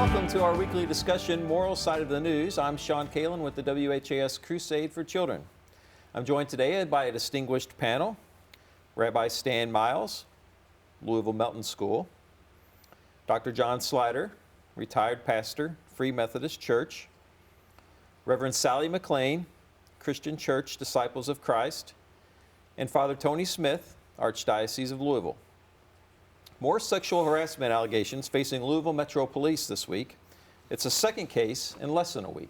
Welcome to our weekly discussion, Moral Side of the News. I'm Shawn Kaelin with the WHAS Crusade for Children. I'm joined today by a distinguished panel: Rabbi Stan Miles, Louisville Melton School; Dr. John Slider, retired pastor, Free Methodist Church; Reverend Sally McClain, Christian Church Disciples of Christ; and Father Tony Smith, Archdiocese of Louisville. More sexual harassment allegations facing Louisville Metro Police this week. It's a second case in less than a week.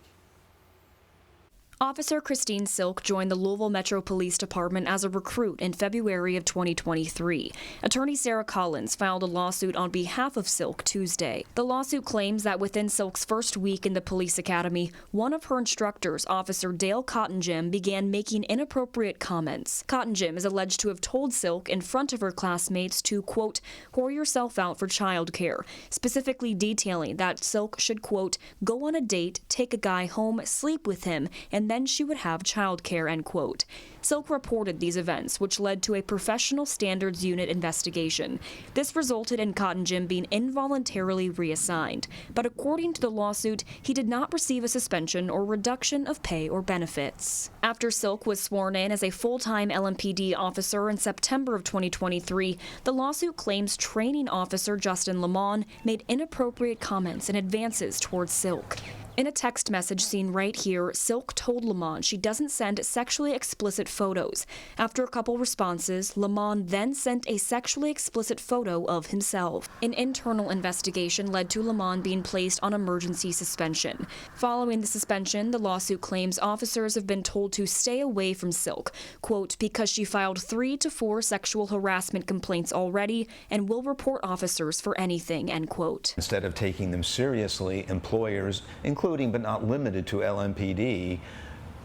Officer Christine Silk joined the Louisville Metro Police Department as a recruit in February of 2023. Attorney Sarah Collins filed a lawsuit on behalf of Silk Tuesday. The lawsuit claims that within Silk's first week in the police academy, one of her instructors, Officer Dale Cottonjim, began making inappropriate comments. Cottonjim is alleged to have told Silk in front of her classmates to, quote, whore yourself out for childcare, specifically detailing that Silk should, quote, go on a date, take a guy home, sleep with him, and then she would have childcare, end quote. Silk reported these events, which led to a professional standards unit investigation. This resulted in Cottonjim being involuntarily reassigned, but according to the lawsuit, he did not receive a suspension or reduction of pay or benefits. After Silk was sworn in as a full-time LMPD officer in September of 2023, the lawsuit claims training officer Justin Lamont made inappropriate comments and advances towards Silk. In a text message seen right here, Silk told Lamont she doesn't send sexually explicit photos. After a couple responses, Lamont then sent a sexually explicit photo of himself. An internal investigation led to Lamont being placed on emergency suspension. Following the suspension, the lawsuit claims officers have been told to stay away from Silk, quote, because she filed 3 to 4 sexual harassment complaints already and will report officers for anything, end quote. Instead of taking them seriously, employers, including but not limited to LMPD,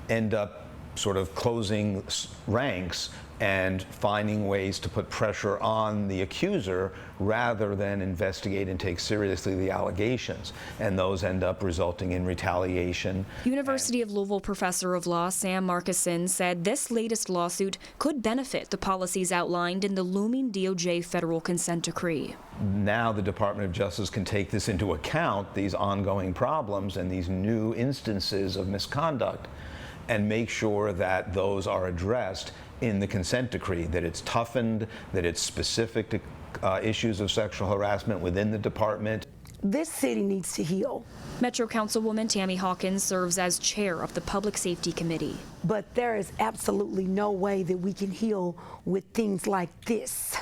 end up sort of closing ranks and finding ways to put pressure on the accuser rather than investigate and take seriously the allegations. And those end up resulting in retaliation. University of Louisville professor of law Sam Markison said this latest lawsuit could benefit the policies outlined in the looming DOJ federal consent decree. Now the Department of Justice can take this into account, these ongoing problems and these new instances of misconduct, and make sure that those are addressed in the consent decree, that it's toughened, that it's specific to issues of sexual harassment within the department. This city needs to heal. Metro Councilwoman Tammy Hawkins serves as chair of the Public Safety Committee. But there is absolutely no way that we can heal with things like this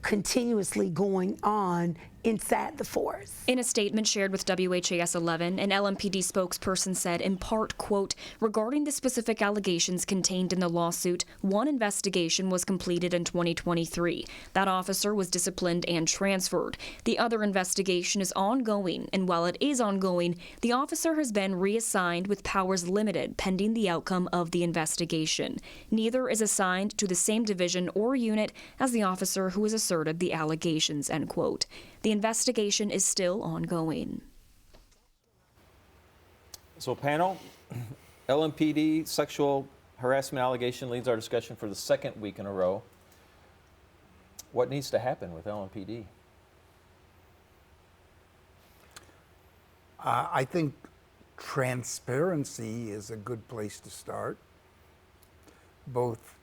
continuously going on inside the force. In a statement shared with WHAS 11, an LMPD spokesperson said in part, quote, regarding the specific allegations contained in the lawsuit, one investigation was completed in 2023. That officer was disciplined and transferred. The other investigation is ongoing, and while it is ongoing, the officer has been reassigned with powers limited pending the outcome of the investigation. Neither is assigned to the same division or unit as the officer who has asserted the allegations, end quote. The investigation is still ongoing. So panel, LMPD sexual harassment allegation leads our discussion for the second week in a row. What needs to happen with LMPD? I think transparency is a good place to start. Both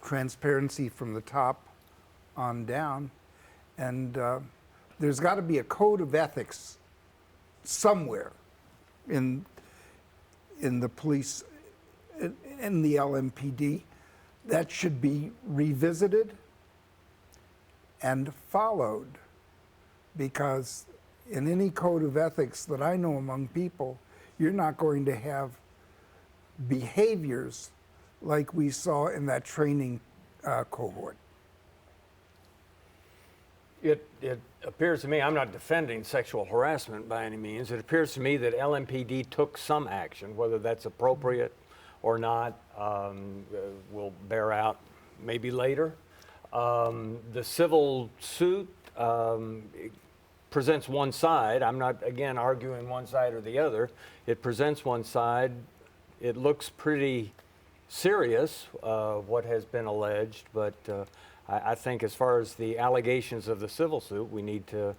transparency from the top on down, and there's got to be a code of ethics somewhere in the police, in the LMPD, that should be revisited and followed, because in any code of ethics that I know among people, you're not going to have behaviors like we saw in that training cohort. It appears to me, I'm not defending sexual harassment by any means, it appears to me that LMPD took some action, whether that's appropriate or not, will bear out maybe later. The civil suit presents one side. I'm not, again, arguing one side or the other. It presents one side. It looks pretty serious, what has been alleged, but I think as far as the allegations of the civil suit, we need to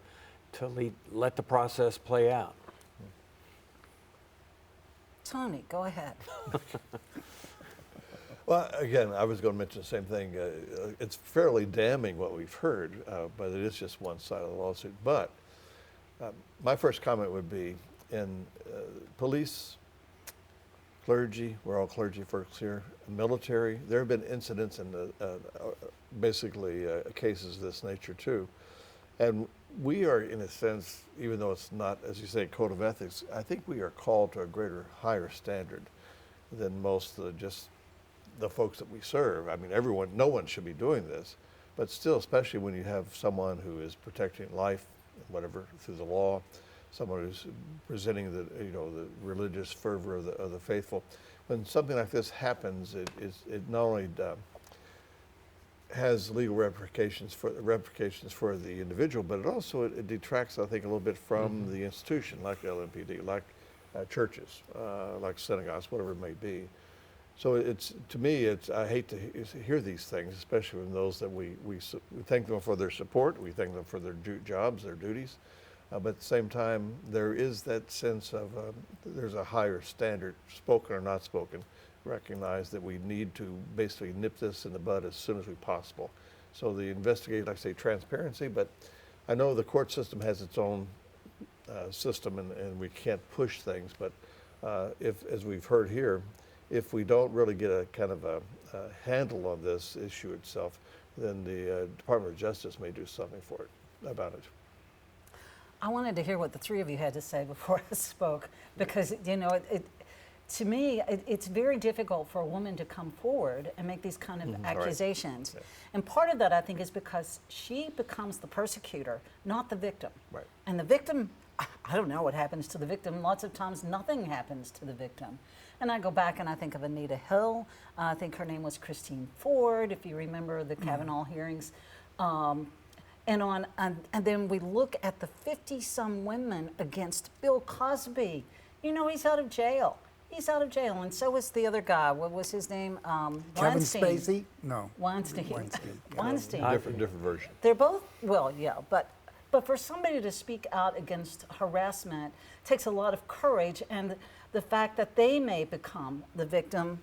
let the process play out. Tony, go ahead. Well, again, I was going to mention the same thing. It's fairly damning what we've heard, but it is just one side of the lawsuit. But my first comment would be in police, clergy, we're all clergy folks here, military, there have been incidents and basically cases of this nature too. And we are, in a sense, even though it's not, as you say, code of ethics, I think we are called to a greater, higher standard than most just the folks that we serve. I mean, no one should be doing this, but still, especially when you have someone who is protecting life, whatever, through the law, someone who's presenting the religious fervor of the faithful. When something like this happens, it not only has legal ramifications for the individual, but it detracts, I think, a little bit from the institution, like LMPD, like churches, like synagogues, whatever it may be. So I hate to hear these things, especially from those that we thank them for their support, we thank them for their jobs, their duties, but at the same time, there is that sense of there's a higher standard, spoken or not spoken, recognize that we need to basically nip this in the bud as soon as we possible. So the investigate, like I say, transparency, but I know the court system has its own system and we can't push things, but if, as we've heard here, if we don't really get a kind of a handle on this issue itself, then the Department of Justice may do something about it. I wanted to hear what the three of you had to say before I spoke, because, to me, it's very difficult for a woman to come forward and make these kind of accusations. Right. Yeah. And part of that, I think, is because she becomes the persecutor, not the victim. Right. And the victim, I don't know what happens to the victim. Lots of times nothing happens to the victim. And I go back and I think of Anita Hill. I think her name was Christine Ford, if you remember the Kavanaugh hearings. And then we look at the 50-some women against Bill Cosby. He's out of jail. He's out of jail, and so was the other guy. What was his name? Kevin Weinstein. Spacey? No. Weinstein. Weinstein. Different version. They're both, well, yeah, but for somebody to speak out against harassment takes a lot of courage, and the fact that they may become the victim,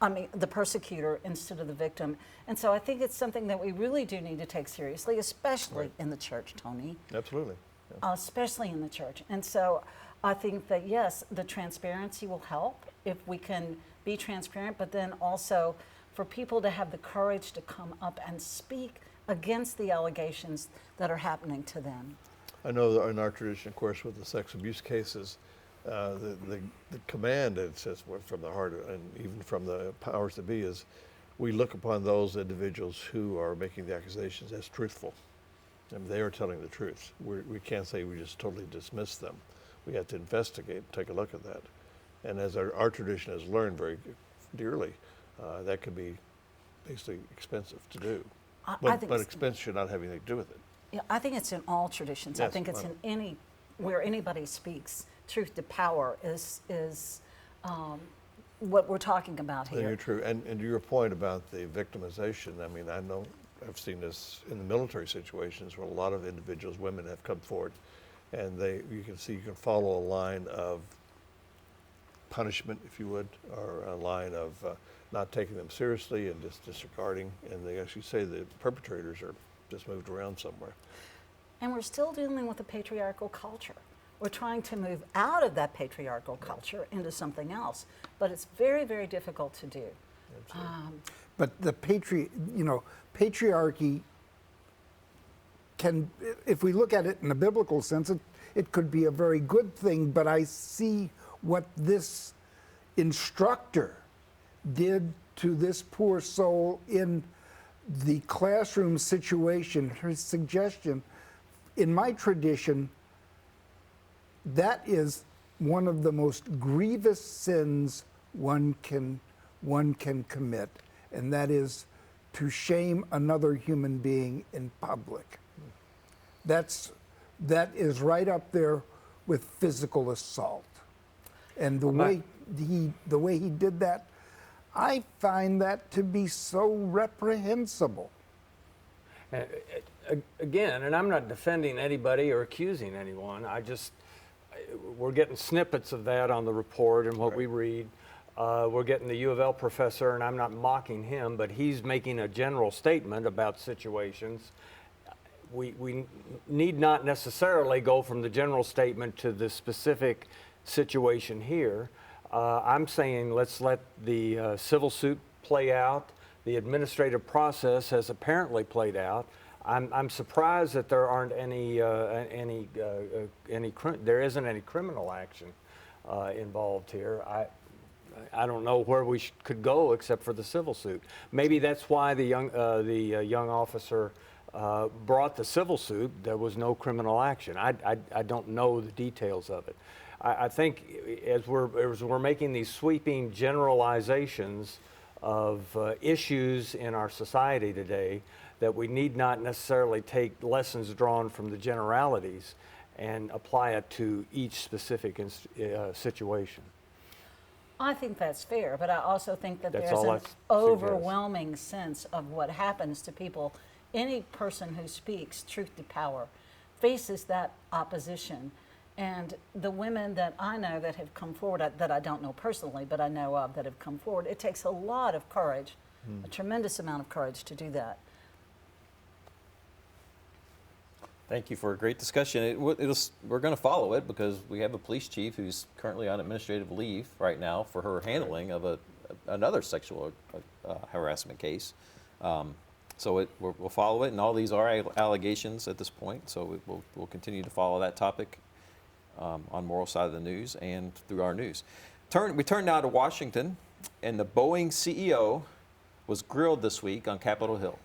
the persecutor instead of the victim. And so I think it's something that we really do need to take seriously, especially in the church, Tony. Absolutely. Yeah. Especially in the church. And so I think that, yes, the transparency will help if we can be transparent, but then also for people to have the courage to come up and speak against the allegations that are happening to them. I know that in our tradition, of course, with the sex abuse cases, the command, it says from the heart and even from the powers that be, is we look upon those individuals who are making the accusations as truthful. And they are telling the truth. We can't say we just totally dismiss them. We have to investigate, take a look at that. And as our tradition has learned very dearly, that could be basically expensive to do. But expense should not have anything to do with it. Yeah, I think it's in all traditions. Yes, I think it's in where anybody speaks. Truth to power is what we're talking about here. You're true. And to your point about the victimization, I know I've seen this in the military situations where a lot of individuals, women, have come forward, and you can follow a line of punishment, if you would, or a line of not taking them seriously and just disregarding, and they actually say the perpetrators are just moved around somewhere. And we're still dealing with a patriarchal culture. We're trying to move out of that patriarchal culture into something else, but it's very, very difficult to do. But the patriarchy can, if we look at it in a biblical sense, it could be a very good thing, but I see what this instructor did to this poor soul in the classroom situation. Her suggestion, in my tradition, that is one of the most grievous sins one can commit, and that is to shame another human being in public. That is right up there with physical assault. And the way he did that, I find that to be so reprehensible. Again, and I'm not defending anybody or accusing anyone. We're getting snippets of that on the report and what we read. We're getting the U of L professor, and I'm not mocking him, but he's making a general statement about situations. We need not necessarily go from the general statement to the specific situation here. I'm saying let's let the civil suit play out. The administrative process has apparently played out. I'm surprised that there aren't there isn't any criminal action involved here. I don't know where we could go except for the civil suit. Maybe that's why the young officer brought the civil suit. There was no criminal action. I don't know the details of it. I think as we're making these sweeping generalizations of issues in our society today, that we need not necessarily take lessons drawn from the generalities and apply it to each specific situation. I think that's fair, but I also think that That's there's all an I overwhelming sense of what happens to people. Any person who speaks truth to power faces that opposition. And the women that I know that have come forward, that I don't know personally, but I know of that have come forward, it takes a lot of courage, a tremendous amount of courage to do that. Thank you for a great discussion. We're going to follow it because we have a police chief who's currently on administrative leave right now for her handling of another sexual harassment case. So we'll follow it, and all these are allegations at this point. So we'll continue to follow that topic on Moral Side of the News and through our news. We turn now to Washington, and the Boeing CEO was grilled this week on Capitol Hill.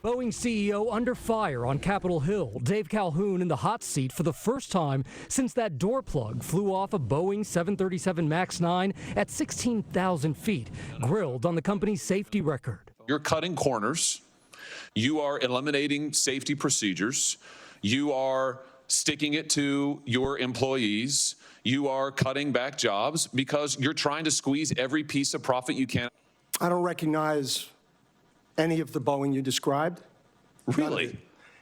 Boeing CEO under fire on Capitol Hill. Dave Calhoun in the hot seat for the first time since that door plug flew off a Boeing 737 MAX 9 at 16,000 feet, grilled on the company's safety record. You're cutting corners. You are eliminating safety procedures. You are sticking it to your employees. You are cutting back jobs because you're trying to squeeze every piece of profit you can. I don't recognize any of the Boeing you described. Really?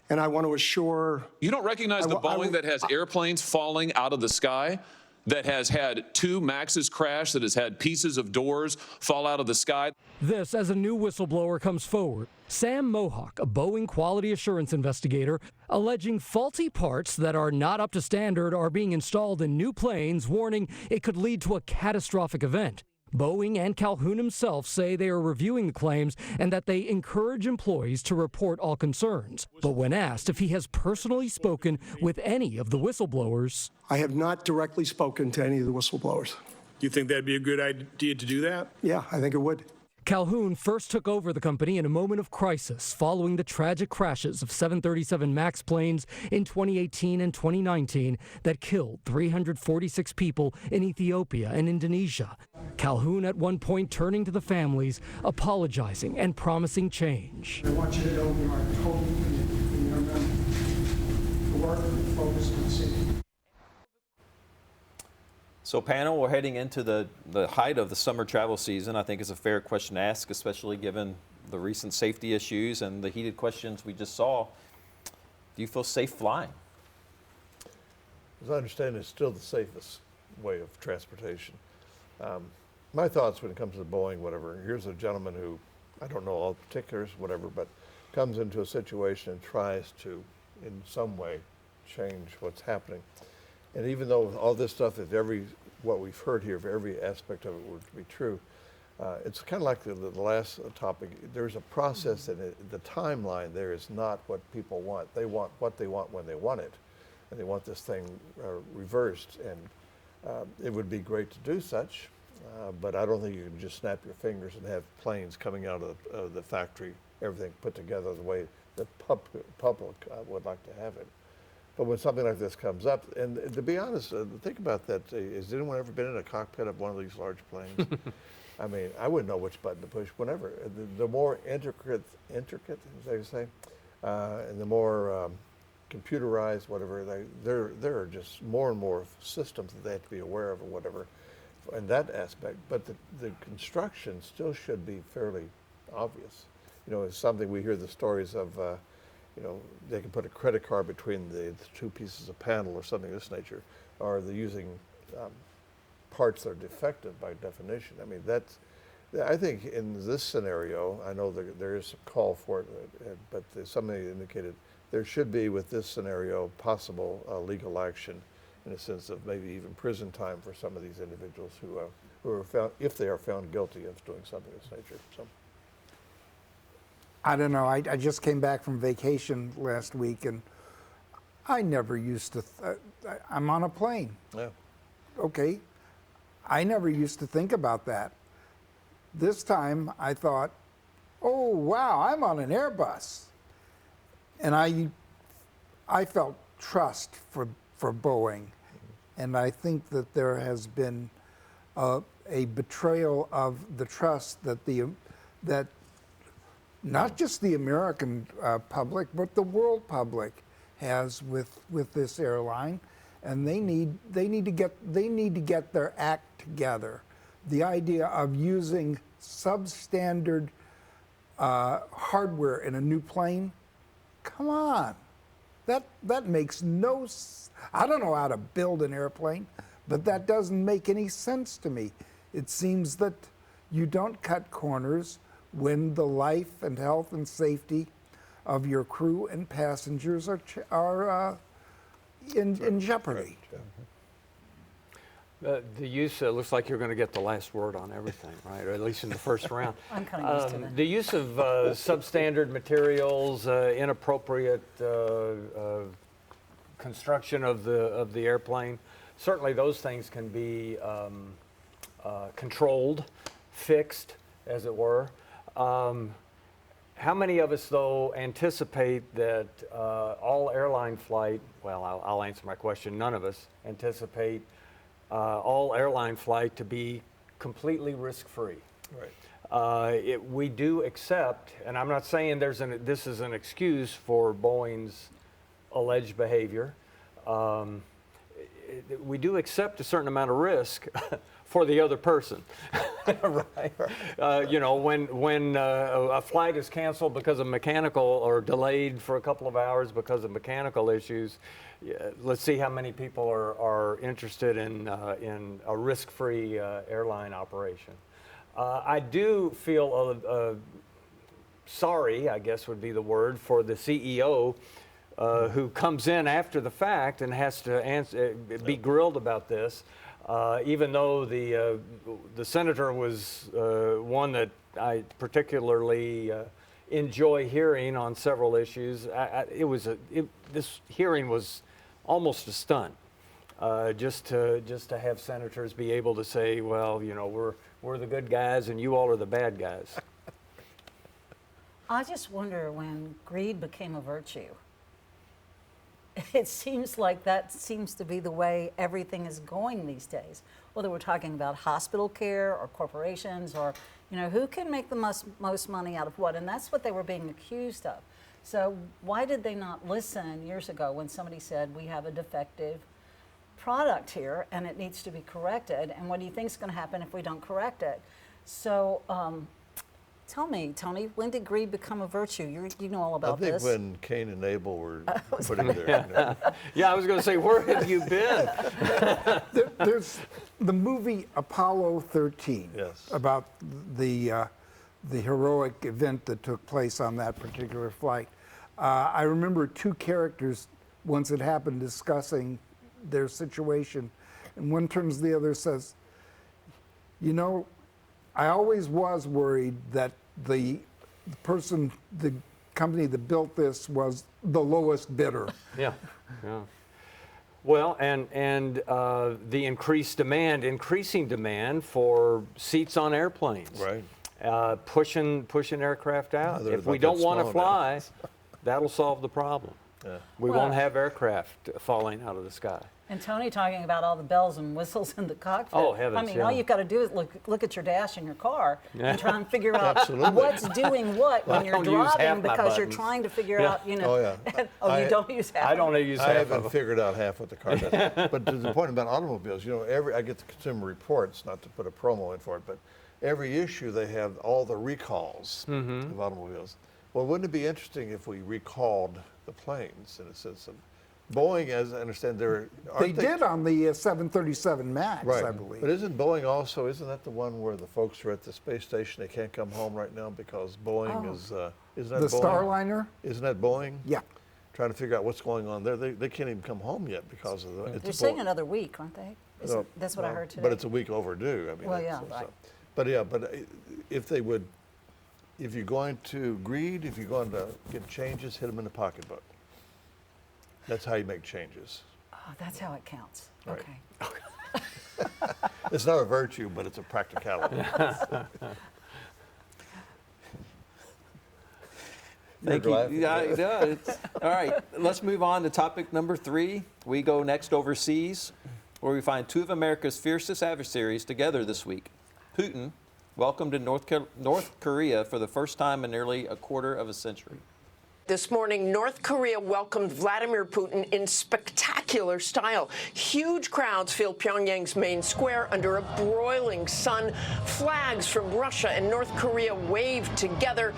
And I want to assure... You don't recognize the Boeing that has airplanes falling out of the sky, that has had 2 Maxes crash, that has had pieces of doors fall out of the sky? This as a new whistleblower comes forward. Sam Mohawk, a Boeing quality assurance investigator, alleging faulty parts that are not up to standard are being installed in new planes, warning it could lead to a catastrophic event. Boeing and Calhoun himself say they are reviewing the claims and that they encourage employees to report all concerns. But when asked if he has personally spoken with any of the whistleblowers, I have not directly spoken to any of the whistleblowers. Do you think that'd be a good idea to do that? Yeah, I think it would. Calhoun first took over the company in a moment of crisis following the tragic crashes of 737 MAX planes in 2018 and 2019 that killed 346 people in Ethiopia and Indonesia. Calhoun at one point turning to the families, apologizing and promising change. I want you to know we are totally committed to work and focus on safety. So panel, we're heading into the height of the summer travel season. I think it's a fair question to ask, especially given the recent safety issues and the heated questions we just saw. Do you feel safe flying? As I understand, it's still the safest way of transportation. My thoughts when it comes to Boeing, whatever, here's a gentleman who, I don't know all the particulars, whatever, but comes into a situation and tries to, in some way, change what's happening. And even though all this stuff, what we've heard here, if every aspect of it were to be true, it's kind of like the last topic. There's a process, and the timeline there is not what people want. They want what they want when they want it, and they want this thing reversed. And it would be great to do such, but I don't think you can just snap your fingers and have planes coming out of the factory, everything put together the way the public would like to have it. But when something like this comes up, and to be honest, think about that. Has anyone ever been in a cockpit of one of these large planes? I mean, I wouldn't know which button to push whenever. The more intricate, as they say, and the more computerized, whatever, there are just more and more systems that they have to be aware of or whatever in that aspect. But the construction still should be fairly obvious. you know, it's something we hear the stories of, you know, they can put a credit card between the two pieces of panel or something of this nature, or they're using parts that are defective by definition. I mean, that's, I think in this scenario, I know there is a call for it, but somebody indicated there should be, with this scenario, possible legal action in the sense of maybe even prison time for some of these individuals who are found, if they are found guilty of doing something of this nature. So. I don't know. I just came back from vacation last week, and I never used to. I'm on a plane. Yeah. Okay. I never used to think about that. This time I thought, oh wow, I'm on an Airbus, and I felt trust for Boeing, and I think that there has been a betrayal of the trust that that not just the American public, but the world public has with this airline, and they need to get their act together. The idea of using substandard hardware in a new plane, come on, that makes no. I don't know how to build an airplane, but that doesn't make any sense to me. It seems that you don't cut corners when the life and health and safety of your crew and passengers are in jeopardy. The use, looks like you're going to get the last word on everything, right? Or at least in the first round. I'm kind of used to that. The use of substandard materials, inappropriate construction of the airplane, certainly those things can be controlled, fixed, as it were. How many of us, though, anticipate that all airline flight, well, I'll answer my question, none of us anticipate all airline flight to be completely risk-free. Right. We do accept, and I'm not saying this is an excuse for Boeing's alleged behavior. We do accept a certain amount of risk for the other person, right? You know, when a flight is canceled because of mechanical, or delayed for a couple of hours because of mechanical issues, let's see how many people are interested in a risk-free airline operation. I do feel sorry, I guess would be the word, for the CEO who comes in after the fact and has to be grilled about this. Even though the senator was one that I particularly enjoy hearing on several issues, this hearing was almost a stunt. Just to have senators be able to say, well, you know, we're the good guys and you all are the bad guys. I just wonder when greed became a virtue. It seems like that seems to be the way everything is going these days. Whether we're talking about hospital care or corporations, or, you know, who can make the most money out of what, and that's what they were being accused of. So why did they not listen years ago when somebody said, we have a defective product here and it needs to be corrected, and what do you think is going to happen if we don't correct it? So tell me, Tony, when did greed become a virtue? You know all about this. I think when Cain and Abel were put in there. You know. Yeah, I was going to say, where have you been? There's the movie Apollo 13, yes, about the heroic event that took place on that particular flight. I remember two characters, once it happened, discussing their situation, and one turns to the other, says, you know, I always was worried that the company that built this was the lowest bidder. Yeah, yeah. Well, and the increasing demand for seats on airplanes. Right. Pushing aircraft out. If we don't want to fly, that'll solve the problem. Yeah. We won't have aircraft falling out of the sky. And Tony talking about all the bells and whistles in the cockpit. Oh, heavens, I mean, yeah. all you've got to do is look at your dash in your car and try and figure out Absolutely. what's doing what when you're don't use half driving, my because you're buttons. trying to figure Yeah. out, you know. Oh, yeah. You don't use half. I don't use I half of haven't them. figured out half what the car does. But to the point about automobiles, you know, I get the Consumer Reports, not to put a promo in for it, but every issue they have all the recalls of automobiles. Well, wouldn't it be interesting if we recalled the planes in a sense of Boeing, as I understand, they did on the 737 MAX, right. I believe. But isn't Boeing also, isn't that the one where the folks are at the space station, they can't come home right now because Boeing is, isn't that the Boeing? Starliner? Isn't that Boeing? Yeah. Trying to figure out what's going on there. They can't even come home yet because of the. They're saying another week, aren't they? That's what I heard today. But it's a week overdue. I mean, well, yeah, right. But yeah, but if they would, if you're going to greed, if you're going to get changes, hit them in the pocketbook. That's how you make changes. Oh, that's how it counts. Right. Okay. It's not a virtue, but it's a practicality. Thank you. All right, let's move on to topic number 3. We go next overseas, where we find 2 of America's fiercest adversaries together this week. Putin welcomed to North Korea for the first time in nearly a quarter of a century. This morning, North Korea welcomed Vladimir Putin in spectacular style. Huge crowds filled Pyongyang's main square under a broiling sun. Flags from Russia and North Korea waved together.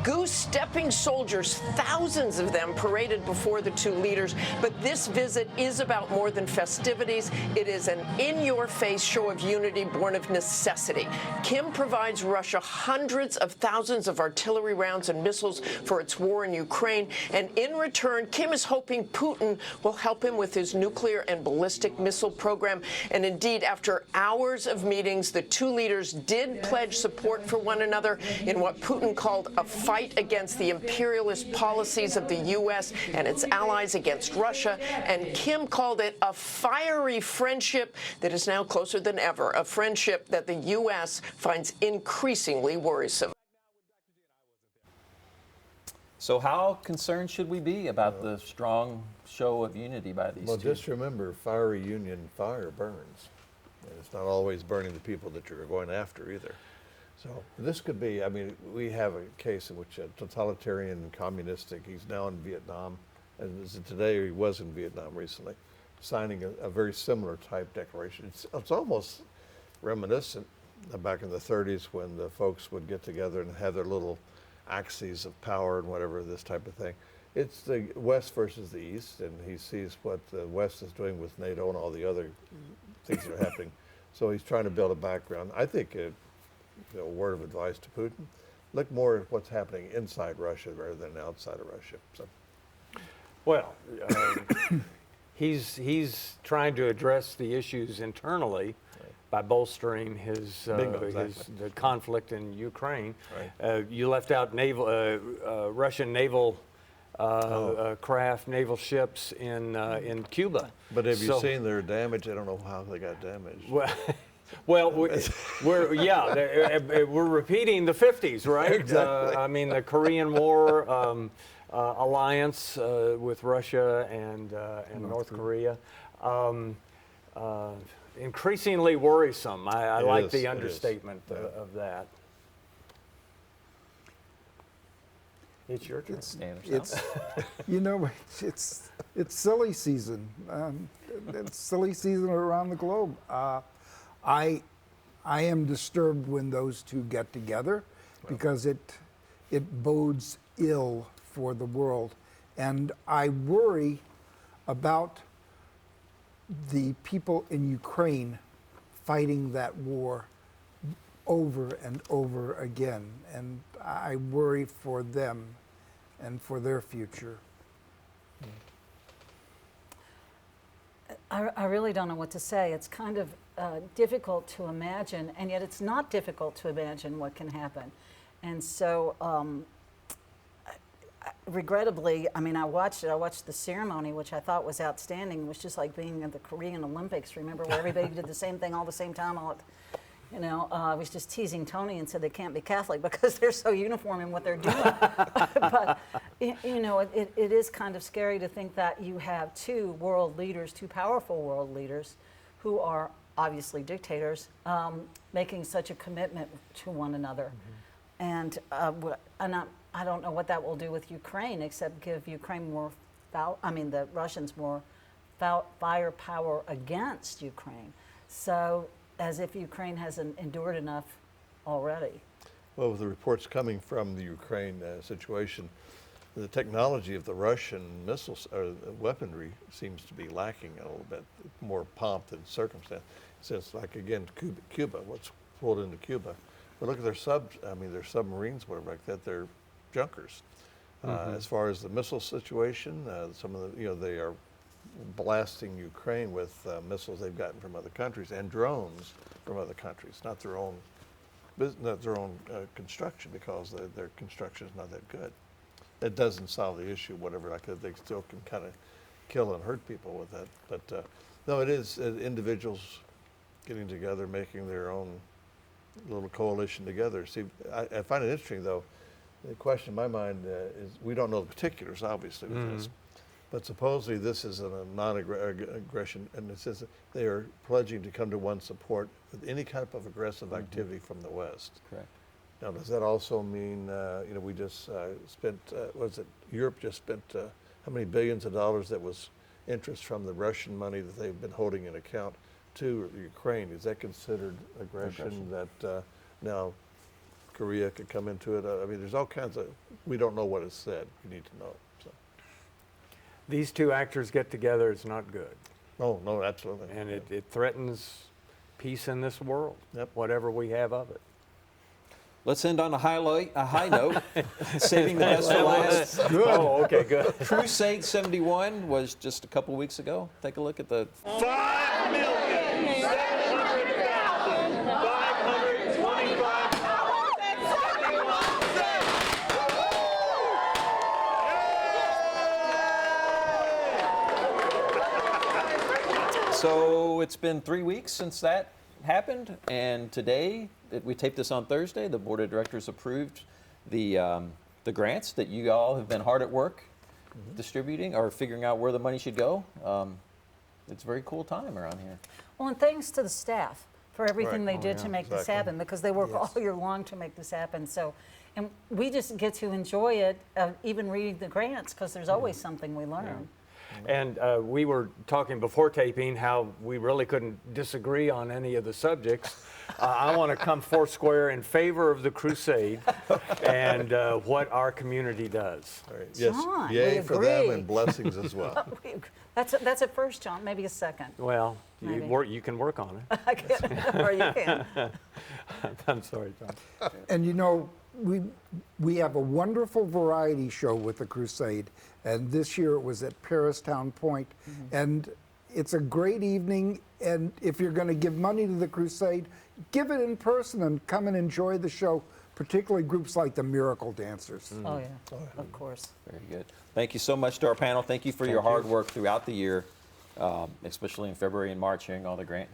Goose-stepping soldiers, thousands of them, paraded before the 2 leaders. But this visit is about more than festivities. It is an in-your-face show of unity born of necessity. Kim provides Russia hundreds of thousands of artillery rounds and missiles for its war in Ukraine. And in return, Kim is hoping Putin will help him with his nuclear and ballistic missile program. And indeed, after hours of meetings, the 2 leaders did pledge support for one another in what Putin called a fight against the imperialist policies of the U.S. and its allies against Russia. And Kim called it a fiery friendship that is now closer than ever, a friendship that the U.S. finds increasingly worrisome. So how concerned should we be about the strong show of unity by these 2? Well, just remember, fiery union, fire burns. And it's not always burning the people that you're going after either. So this could be, I mean, we have a case in which a totalitarian, communistic, he's now in Vietnam, and today he was in Vietnam recently, signing a very similar type declaration. It's almost reminiscent of back in the 30s when the folks would get together and have their little axes of power and whatever, this type of thing. It's the West versus the East, and he sees what the West is doing with NATO and all the other things that are happening. So he's trying to build a background. I think a word of advice to Putin, look more at what's happening inside Russia rather than outside of Russia. So. Well, he's trying to address the issues internally by bolstering his, the conflict in Ukraine. Right. You left out Russian naval craft, naval ships in Cuba. But have you seen their damage? I don't know how they got damaged. Well, we're repeating the 50s, right? Exactly. I mean, the Korean War alliance with Russia and North Korea. Increasingly worrisome. I like the understatement of that. It's your turn. It's you know, it's silly season. It's silly season around the globe. I am disturbed when those 2 get together because it bodes ill for the world, and I worry about the people in Ukraine fighting that war over and over again, and I worry for them and for their future. I really don't know what to say. It's kind of difficult to imagine, and yet it's not difficult to imagine what can happen. And so, regrettably, I mean, I watched the ceremony, which I thought was outstanding. It was just like being at the Korean Olympics, remember, where everybody did the same thing all at the same time. I was just teasing Tony and said they can't be Catholic because they're so uniform in what they're doing. But, it is kind of scary to think that you have 2 world leaders, 2 powerful world leaders, who are obviously dictators, making such a commitment to one another. And I don't know what that will do with Ukraine, except give Ukraine the Russians more firepower against Ukraine. So, as if Ukraine hasn't endured enough already. Well, with the reports coming from the Ukraine situation, the technology of the Russian missiles or weaponry seems to be lacking a little bit, more pomp than circumstance. Since, like again, Cuba, what's pulled into Cuba, but look at their their submarines, whatever like that. They're junkers. As far as the missile situation, some of the they are blasting Ukraine with missiles they've gotten from other countries and drones from other countries, not their own construction, because their construction is not that good. That doesn't solve the issue, whatever. Like they still can kind of kill and hurt people with that. But no, it is individuals getting together, making their own little coalition together. See, I find it interesting though. The question in my mind is, we don't know the particulars, obviously, with this, but supposedly this is a non-aggression, and it says that they are pledging to come to one support with any kind of aggressive activity from the West. Correct. Now, does that also mean, we just spent, Europe just spent how many billions of dollars that was interest from the Russian money that they've been holding in account to Ukraine? Is that considered aggression that now Korea could come into it? I mean, there's all kinds of, we don't know what is said. We need to know. So. These two actors get together, it's not good. Oh, no, absolutely. And it threatens peace in this world, Yep. whatever we have of it. Let's end on a high note, saving the best for last. Oh, okay, good. Crusade 71 was just a couple weeks ago. Take a look at the 5,000,025. So it's been 3 weeks since that happened, and today, we taped this on Thursday, the board of directors approved the grants that you all have been hard at work distributing or figuring out where the money should go. It's a very cool time around here. Well, and thanks to the staff for everything Right. they did to make this happen, because they work all year long to make this happen. So, and we just get to enjoy it, even reading the grants, because there's always something we learn. And we were talking before taping how we really couldn't disagree on any of the subjects. I want to come four square in favor of the Crusade and what our community does. All right. Yes, Shawn, yay we for them agree. and blessings as well. That's a first, John, maybe a second. Well, Maybe. you can work on it. I can, or you can. I'm sorry, John. And we have a wonderful variety show with the Crusade, and this year it was at Paristown Point, and it's a great evening. And if you're going to give money to the Crusade, give it in person and come and enjoy the show, particularly groups like the Miracle Dancers. Oh yeah, of course. Very good. Thank you so much to our panel. Thank you for your hard work throughout the year, especially in February and March, hearing all the grant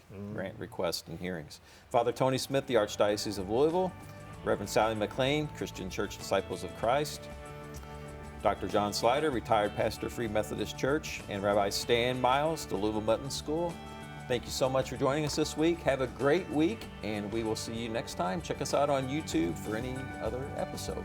requests and hearings. Father Tony Smith, the Archdiocese of Louisville, Reverend Sally McClain, Christian Church Disciples of Christ, Dr. John Slider, retired pastor, Free Methodist Church, and Rabbi Stan Miles, the Louisville Melton School. Thank you so much for joining us this week. Have a great week, and we will see you next time. Check us out on YouTube for any other episode.